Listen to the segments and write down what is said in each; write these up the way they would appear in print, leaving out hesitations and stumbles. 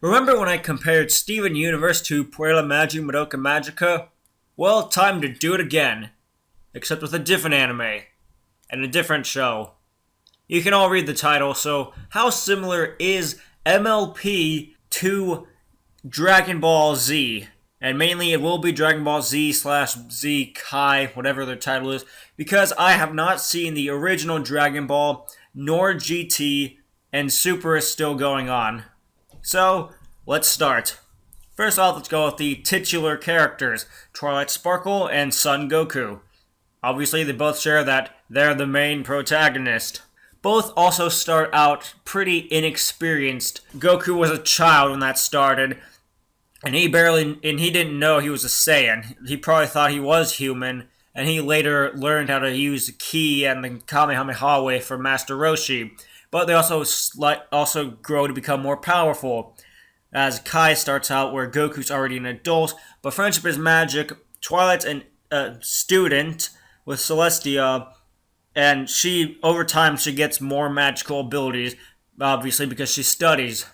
Remember when I compared Steven Universe to Puella Magi Madoka Magica? Well, time to do it again. Except with a different anime. And a different show. You can all read the title, so how similar is MLP to Dragon Ball Z? And mainly it will be Dragon Ball Z slash Z Kai, whatever their title is, because I have not seen the original Dragon Ball, nor GT, and Super is still going on. So, let's start. First off, let's go with the titular characters, Twilight Sparkle and Son Goku. Obviously, they both share that they're the main protagonist. Both also start out pretty inexperienced. Goku was a child when that started, and he didn't know he was a Saiyan. He probably thought he was human, and he later learned how to use the Ki and the Kamehameha Wave from Master Roshi. But they also grow to become more powerful. As Kai starts out where Goku's already an adult, but friendship is magic. Twilight's a student with Celestia, and over time, she gets more magical abilities, obviously because she studies.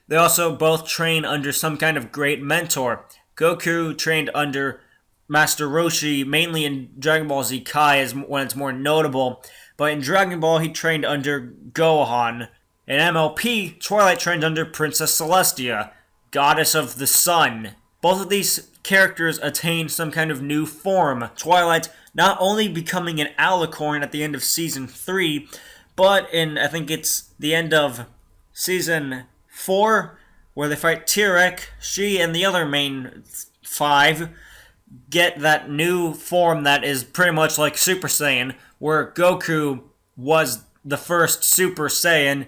They also both train under some kind of great mentor. Goku trained under Master Roshi, mainly in Dragon Ball Z Kai when it's more notable, but in Dragon Ball he trained under Gohan. In MLP, Twilight trained under Princess Celestia, goddess of the sun. Both of these characters attain some kind of new form. Twilight not only becoming an alicorn at the end of Season 3, but I think it's the end of Season 4, where they fight Tirek, she and the other main 5 get that new form that is pretty much like Super Saiyan, where Goku was the first Super Saiyan.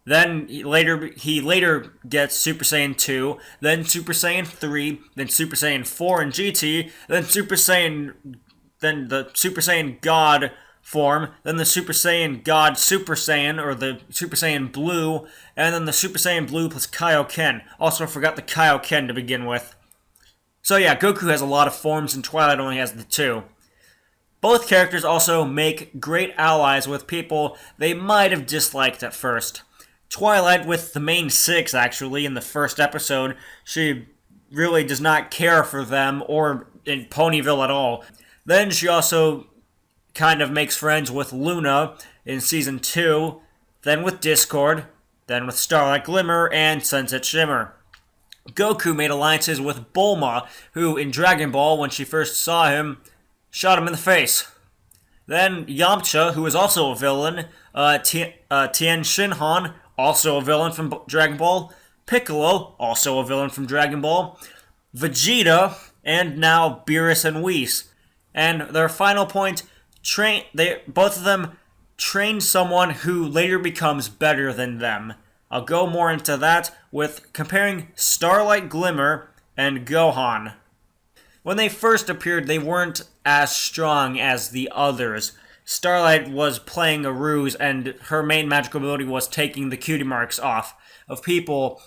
Then he later gets Super Saiyan 2, then Super Saiyan 3, then Super Saiyan 4 in GT, then the Super Saiyan God form, then the Super Saiyan God Super Saiyan, or the Super Saiyan Blue, and then the Super Saiyan Blue plus Kaioken. Also forgot the Kaioken to begin with. So yeah, Goku has a lot of forms and Twilight only has the 2. Both characters also make great allies with people they might have disliked at first. Twilight with the main 6, actually, in the first episode. She really does not care for them or in Ponyville at all. Then she also kind of makes friends with Luna in Season 2, then with Discord, then with Starlight Glimmer and Sunset Shimmer. Goku made alliances with Bulma, who in Dragon Ball, when she first saw him, shot him in the face. Then Yamcha, who is also a villain, Tien Shinhan, also a villain from Dragon Ball, Piccolo, also a villain from Dragon Ball, Vegeta, and now Beerus and Whis. And their final point, both of them train someone who later becomes better than them. I'll go more into that with comparing Starlight Glimmer and Gohan. When they first appeared, they weren't as strong as the others. Starlight was playing a ruse, and her main magical ability was taking the cutie marks off of people.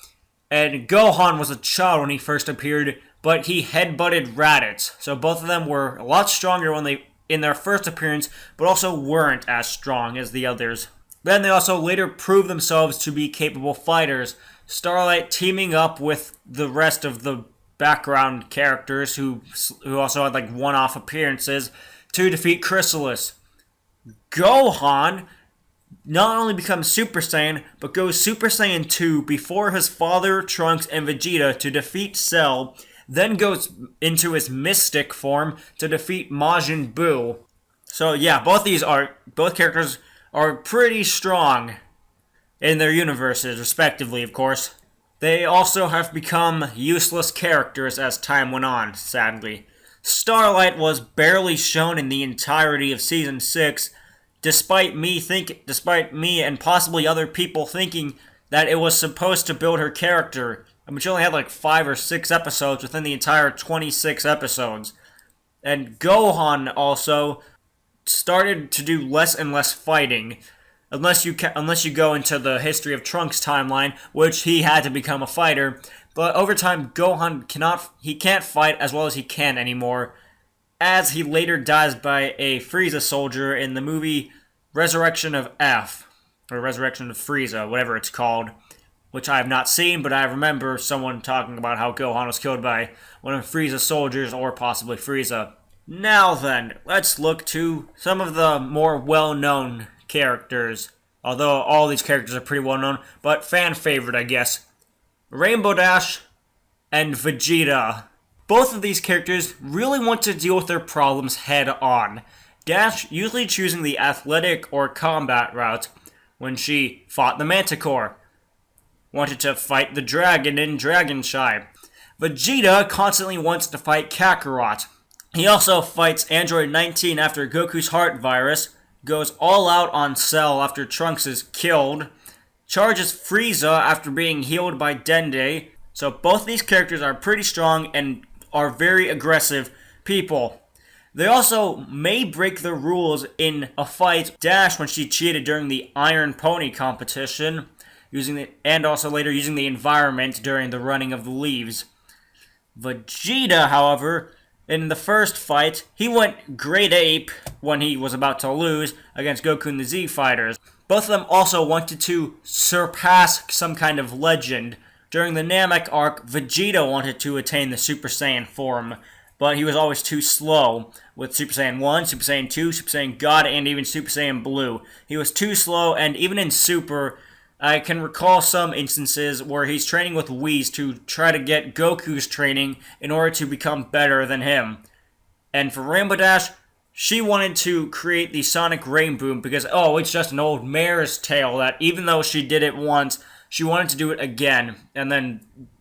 And Gohan was a child when he first appeared, but he headbutted Raditz. So both of them were a lot stronger in their first appearance, but also weren't as strong as the others. Then they also later proved themselves to be capable fighters. Starlight teaming up with the rest of the background characters who also had like one-off appearances to defeat Chrysalis. Gohan not only becomes Super Saiyan, but goes Super Saiyan 2 before his father, Trunks, and Vegeta to defeat Cell, then goes into his Mystic form to defeat Majin Buu. So yeah, both characters are pretty strong in their universes, respectively, of course. They also have become useless characters as time went on, sadly. Starlight was barely shown in the entirety of Season 6, despite me and possibly other people thinking that it was supposed to build her character. I mean, she only had like 5 or 6 episodes within the entire 26 episodes. And Gohan also started to do less and less fighting, unless you go into the history of Trunks timeline, which he had to become a fighter. But over time, Gohan can't fight as well as he can anymore, as he later dies by a Frieza soldier in the movie Resurrection of F, or Resurrection of Frieza, whatever it's called. which I have not seen, but I remember someone talking about how Gohan was killed by one of Frieza's soldiers, or possibly Frieza. Now then, let's look to some of the more well-known characters. Although all these characters are pretty well-known, but fan favorite, I guess. Rainbow Dash and Vegeta. Both of these characters really want to deal with their problems head-on. Dash usually choosing the athletic or combat route when she fought the Manticore. Wanted to fight the dragon in Dragon Shy. Vegeta constantly wants to fight Kakarot. He also fights Android 19 after Goku's heart virus, goes all out on Cell after Trunks is killed, charges Frieza after being healed by Dende. So both these characters are pretty strong and are very aggressive people. They also may break the rules in a fight. Dash, when she cheated during the Iron Pony competition, and also later using the environment during the running of the leaves. Vegeta, however, in the first fight, he went Great Ape when he was about to lose against Goku and the Z Fighters. Both of them also wanted to surpass some kind of legend. During the Namek arc, Vegeta wanted to attain the Super Saiyan form, but he was always too slow with Super Saiyan 1, Super Saiyan 2, Super Saiyan God, and even Super Saiyan Blue. He was too slow, and even in Super, I can recall some instances where he's training with Whis to try to get Goku's training in order to become better than him. And for Rainbow Dash, she wanted to create the Sonic Rain Boom because, it's just an old mare's tale that even though she did it once, she wanted to do it again, and then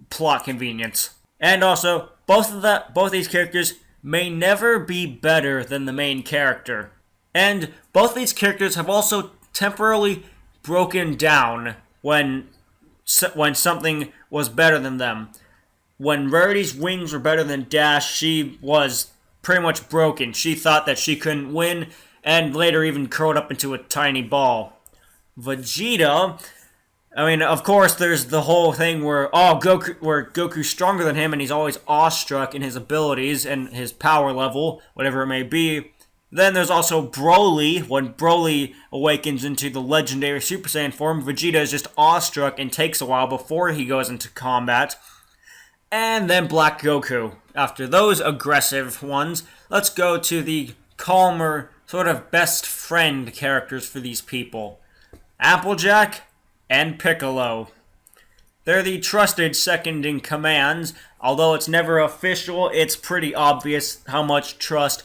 plot convenience. And also, both these characters may never be better than the main character. And both these characters have also temporarily broken down when something was better than them. When Rarity's wings were better than Dash, she was pretty much broken. She thought that she couldn't win, and later even curled up into a tiny ball. Vegeta, of course, there's the whole thing where Goku's stronger than him, and he's always awestruck in his abilities and his power level, whatever it may be. Then there's also Broly. When Broly awakens into the legendary Super Saiyan form, Vegeta is just awestruck and takes a while before he goes into combat. And then Black Goku. After those aggressive ones, let's go to the calmer, sort of best friend characters for these people. Applejack and Piccolo. They're the trusted second in commands. Although it's never official, it's pretty obvious how much trust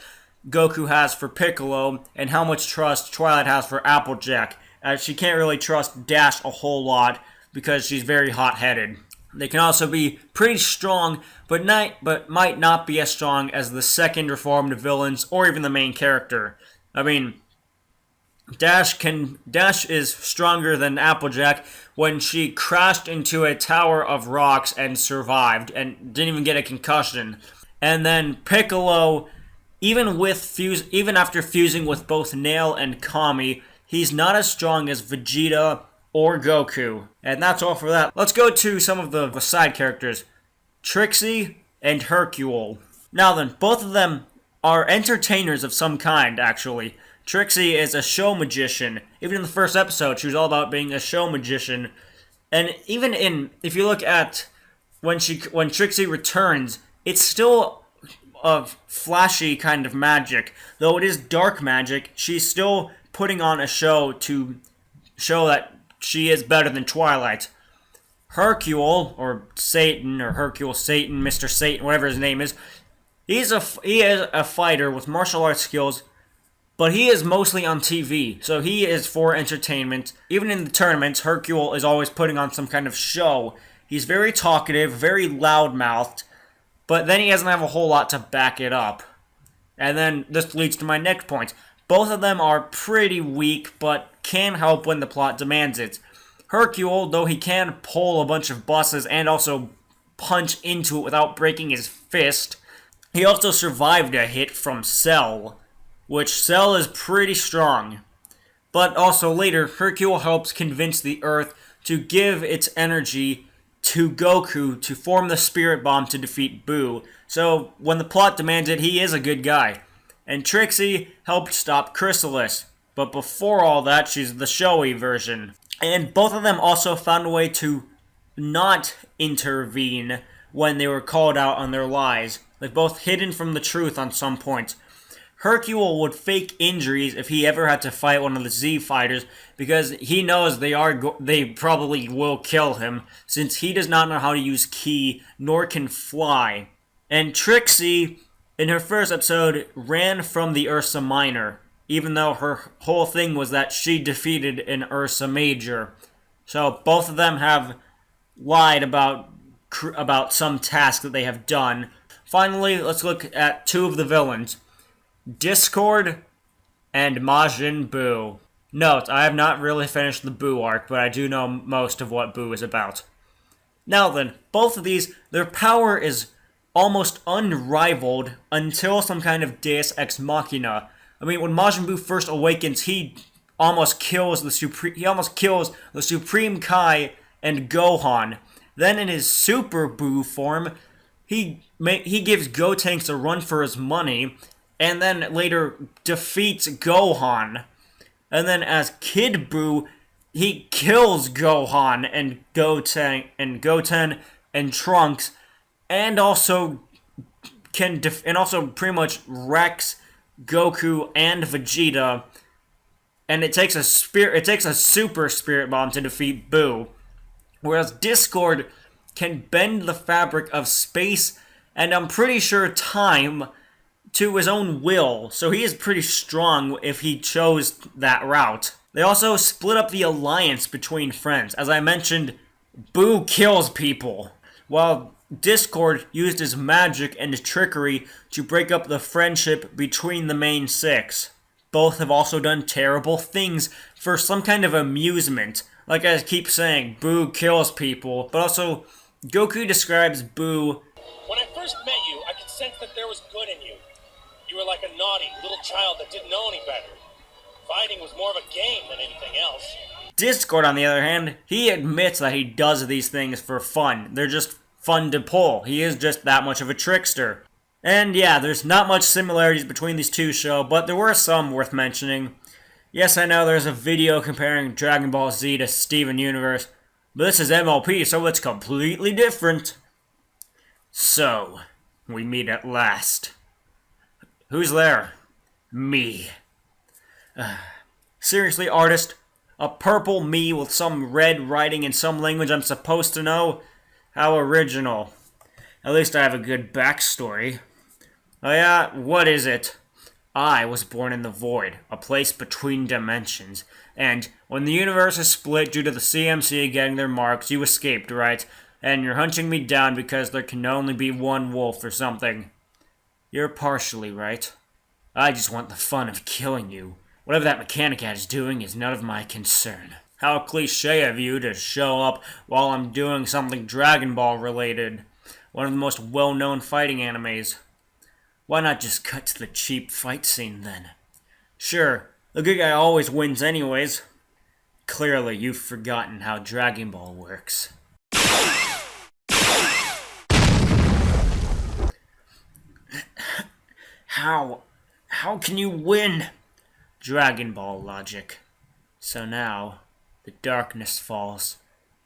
Goku has for Piccolo and how much trust Twilight has for Applejack, as she can't really trust Dash a whole lot because she's very hot-headed. They can also be pretty strong, but might not be as strong as the second reformed villains or even the main character. Dash is stronger than Applejack when she crashed into a tower of rocks and survived and didn't even get a concussion. And then Piccolo, even after fusing with both Nail and Kami, he's not as strong as Vegeta or Goku. And that's all for that. Let's go to some of the side characters. Trixie and Hercule. Now then, both of them are entertainers of some kind, actually. Trixie is a show magician. Even in the first episode, she was all about being a show magician. And even if you look at when Trixie returns, it's still of flashy kind of magic. Though it is dark magic, she's still putting on a show to show that she is better than Twilight. Hercule, or Satan, or Hercule Satan, Mr. Satan, whatever his name is, he is a fighter with martial arts skills, but he is mostly on TV, so he is for entertainment. Even in the tournaments, Hercule is always putting on some kind of show. He's very talkative, very loudmouthed, but then he doesn't have a whole lot to back it up. And then this leads to my next point. Both of them are pretty weak, but can help when the plot demands it. Hercule, though he can pull a bunch of buses and also punch into it without breaking his fist, he also survived a hit from Cell, which Cell is pretty strong. But also later, Hercule helps convince the Earth to give its energy to Goku to form the Spirit Bomb to defeat Boo. So when the plot demands it, he is a good guy. And Trixie helped stop Chrysalis. But before all that, she's the showy version. And both of them also found a way to not intervene when they were called out on their lies, like both hidden from the truth on some points. Hercule would fake injuries if he ever had to fight one of the Z fighters because he knows they probably will kill him since he does not know how to use ki nor can fly. And Trixie, in her first episode, ran from the Ursa Minor, even though her whole thing was that she defeated an Ursa Major. So both of them have lied about some task that they have done. Finally, let's look at two of the villains, Discord and Majin Buu. Note, I have not really finished the Buu arc, but I do know most of what Buu is about. Now then, both of these, their power is almost unrivaled until some kind of Deus Ex Machina. I mean, when Majin Buu first awakens, he almost kills the Supreme Kai and Gohan. Then in his Super Buu form, he gives Gotenks a run for his money, and then later defeats Gohan. And then as Kid Buu, he kills Gohan and Goten and Trunks, and also pretty much wrecks Goku and Vegeta. And it takes a super spirit bomb to defeat Buu. Whereas Discord can bend the fabric of space and I'm pretty sure time to his own will, so he is pretty strong if he chose that route. They also split up the alliance between friends. As I mentioned, Buu kills people, while Discord used his magic and trickery to break up the friendship between the main six. Both have also done terrible things for some kind of amusement. Like I keep saying, Buu kills people, but also Goku describes Buu. When I first met you, I could sense that there was good in you. You were like a naughty little child that didn't know any better. Fighting was more of a game than anything else. Discord, on the other hand, he admits that he does these things for fun. They're just fun to pull. He is just that much of a trickster. And yeah, there's not much similarities between these two shows, but there were some worth mentioning. Yes, I know there's a video comparing Dragon Ball Z to Steven Universe, but this is MLP, so it's completely different. So, we meet at last. Who's there? Me. Seriously, artist? A purple me with some red writing in some language I'm supposed to know? How original. At least I have a good backstory. Oh yeah, what is it? I was born in the void, a place between dimensions, and when the universe is split due to the CMC getting their marks, you escaped, right? And you're hunting me down because there can only be one wolf or something. You're partially right. I just want the fun of killing you. Whatever that Mechanicat is doing is none of my concern. How cliche of you to show up while I'm doing something Dragon Ball related. One of the most well-known fighting animes. Why not just cut to the cheap fight scene then? Sure, the good guy always wins anyways. Clearly you've forgotten how Dragon Ball works. How can you win? Dragon Ball logic. So now, the darkness falls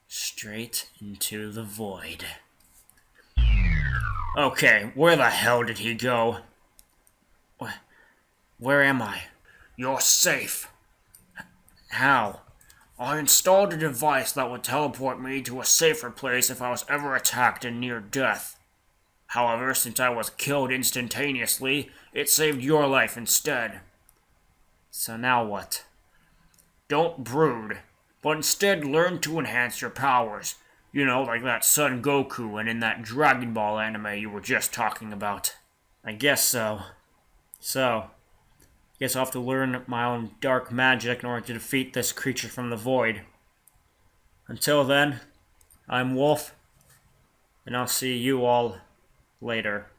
straight into the void. Okay, where the hell did he go? Where am I? You're safe. How? I installed a device that would teleport me to a safer place if I was ever attacked and near death. However, since I was killed instantaneously, it saved your life instead. So now what? Don't brood, but instead learn to enhance your powers. You know, like that Son Goku and in that Dragon Ball anime you were just talking about. I guess so. Guess I'll have to learn my own dark magic in order to defeat this creature from the void. Until then, I'm Wolf, and I'll see you all later.